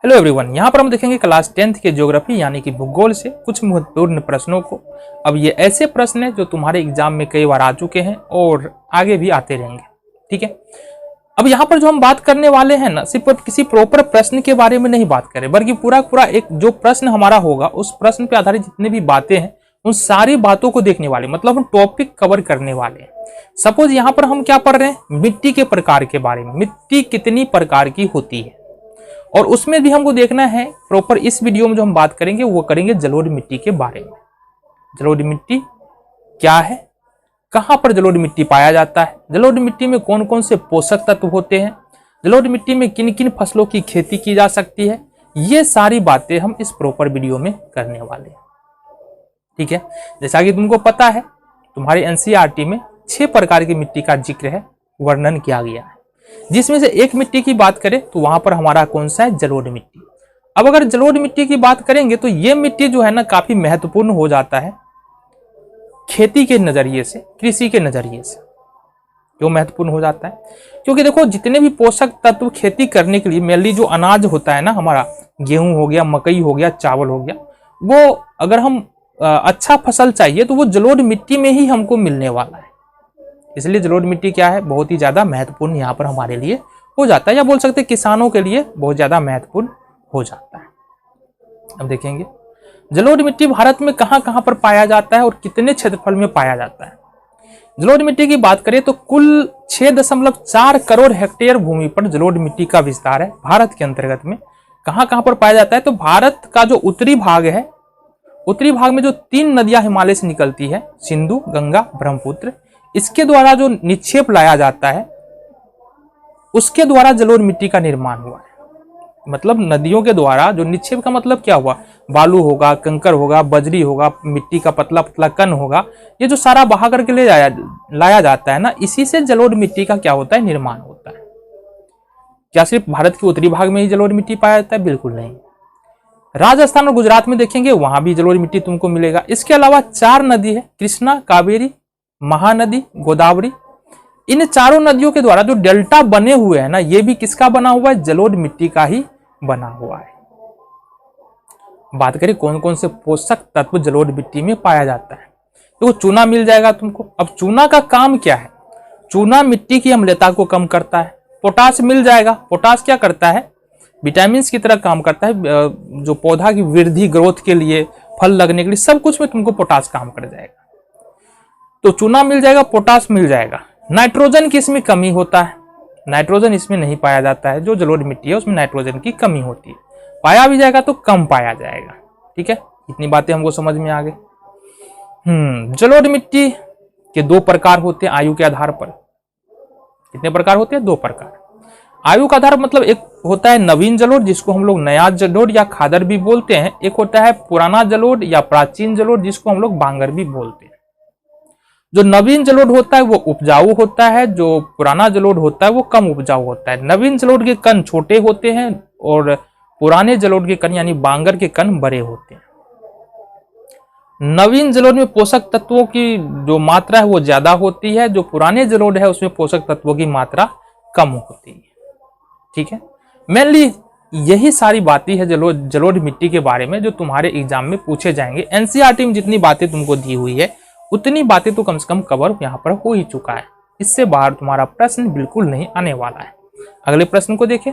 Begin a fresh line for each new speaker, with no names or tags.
Hello everyone, यहाँ पर हम देखेंगे क्लास 10th के ज्योग्राफी यानी कि भूगोल से कुछ महत्वपूर्ण प्रश्नों को। अब ये ऐसे प्रश्न हैं जो तुम्हारे एग्जाम में कई बार आ चुके हैं और आगे भी आते रहेंगे। ठीक है, अब यहाँ पर जो हम बात करने वाले हैं ना, सिर्फ किसी प्रॉपर प्रश्न के बारे में नहीं बात करें, बल्कि पूरा एक जो प्रश्न हमारा होगा उस प्रश्न पे आधारित जितने भी बातें हैं उन सारी बातों को देखने वाले, मतलब हम टॉपिक कवर करने वाले हैं। सपोज यहाँ पर हम क्या पढ़ रहे हैं, मिट्टी के प्रकार के बारे में, मिट्टी कितनी प्रकार की होती है, और उसमें भी हमको देखना है प्रॉपर। इस वीडियो में जो हम बात करेंगे वो करेंगे जलोढ़ मिट्टी के बारे में। जलोढ़ मिट्टी क्या है, कहां पर जलोढ़ मिट्टी पाया जाता है, जलोढ़ मिट्टी में कौन कौन से पोषक तत्व होते हैं, जलोढ़ मिट्टी में किन किन फसलों की खेती की जा सकती है, ये सारी बातें हम इस प्रॉपर वीडियो में करने वाले हैं। ठीक है, जैसा कि तुमको पता है तुम्हारे एनसीईआरटी में 6 प्रकार की मिट्टी का जिक्र है, वर्णन किया गया है, जिसमें से एक मिट्टी की बात करें तो वहां पर हमारा कौन सा है, जलोढ़ मिट्टी। अब अगर जलोढ़ मिट्टी की बात करेंगे तो ये मिट्टी जो है ना काफी महत्वपूर्ण हो जाता है खेती के नजरिए से, कृषि के नजरिए से क्यों महत्वपूर्ण हो जाता है, क्योंकि देखो जितने भी पोषक तत्व खेती करने के लिए, मेनली जो अनाज होता है ना हमारा, गेहूं हो गया, मकई हो गया, चावल हो गया, वो अगर हम अच्छा फसल चाहिए तो वो जलोढ़ मिट्टी में ही हमको मिलने वाला है। इसलिए जलोढ़ मिट्टी क्या है, बहुत ही ज्यादा महत्वपूर्ण यहाँ पर हमारे लिए हो जाता है, या बोल सकते हैं किसानों के लिए बहुत ज्यादा महत्वपूर्ण हो जाता है। अब देखेंगे जलोढ़ मिट्टी भारत में कहां कहां पर पाया जाता है और कितने क्षेत्रफल में पाया जाता है। जलोढ़ मिट्टी की बात करें तो कुल 6.4 करोड़ हेक्टेयर भूमि पर जलोढ़ मिट्टी का विस्तार है भारत के अंतर्गत में। कहां कहां पर पाया जाता है, तो भारत का जो उत्तरी भाग है, उत्तरी भाग में जो 3 नदियां हिमालय से निकलती है, सिंधु, गंगा, ब्रह्मपुत्र, इसके द्वारा जो निक्षेप लाया जाता है उसके द्वारा जलोढ़ मिट्टी का निर्माण हुआ है। मतलब नदियों के द्वारा जो निक्षेप का मतलब क्या हुआ, बालू होगा, कंकर होगा, बजरी होगा, मिट्टी का पतला पतला कण होगा, ये जो सारा बहा करके लाया जाता है ना, इसी से जलोढ़ मिट्टी का क्या होता है, निर्माण होता है। क्या सिर्फ भारत के उत्तरी भाग में ही जलोढ़ मिट्टी पाया जाता है? बिल्कुल नहीं। राजस्थान और गुजरात में देखेंगे वहां भी जलोढ़ मिट्टी तुमको मिलेगा। इसके अलावा 4 नदी है, कृष्णा, कावेरी, महानदी, गोदावरी। इन चारों नदियों के द्वारा जो डेल्टा बने हुए हैं ना, ये भी किसका बना हुआ है, जलोढ़ मिट्टी का ही बना हुआ है। बात करें कौन कौन से पोषक तत्व जलोढ़ मिट्टी में पाया जाता है, तो चूना मिल जाएगा तुमको। अब चूना का काम क्या है, चूना मिट्टी की अम्लता को कम करता है। पोटाश मिल जाएगा, पोटाश क्या करता है, विटामिन की तरह काम करता है, जो पौधा की वृद्धि, ग्रोथ के लिए, फल लगने के लिए, सब कुछ में तुमको पोटाश काम कर जाएगा। तो चूना मिल जाएगा, पोटाश मिल जाएगा। नाइट्रोजन की इसमें कमी होता है, नाइट्रोजन इसमें नहीं पाया जाता है। जो जलोढ़ मिट्टी है उसमें नाइट्रोजन की कमी होती है, पाया भी जाएगा तो कम पाया जाएगा। ठीक है, इतनी बातें हमको समझ में आ गई। जलोढ़ मिट्टी के 2 प्रकार होते हैं आयु के आधार पर। कितने प्रकार होते हैं? 2 प्रकार। आयु का आधार मतलब एक होता है नवीन जलोढ़, जिसको हम लोग नया जलोढ़ या खादर भी बोलते हैं। एक होता है पुराना जलोढ़ या प्राचीन जलोढ़, जिसको हम लोग बांगर भी बोलते हैं। जो नवीन जलोढ़ होता है वो उपजाऊ होता है, जो पुराना जलोढ़ होता है वो कम उपजाऊ होता है। नवीन जलोढ़ के कण छोटे होते हैं और पुराने जलोढ़ के कण यानी बांगर के कण बड़े होते हैं। नवीन जलोढ़ में पोषक तत्वों की जो मात्रा है वो ज्यादा होती है, जो पुराने जलोढ़ है उसमें पोषक तत्वों की मात्रा कम होती है। ठीक है, मेनली यही सारी बातें है जलोढ़ मिट्टी के बारे में जो तुम्हारे एग्जाम में पूछे जाएंगे। एनसीईआरटी में जितनी बातें तुमको दी हुई है उतनी बातें तो कम से कम कवर यहाँ पर हो ही चुका है। इससे बाहर तुम्हारा प्रश्न बिल्कुल नहीं आने वाला है। अगले प्रश्न को देखें।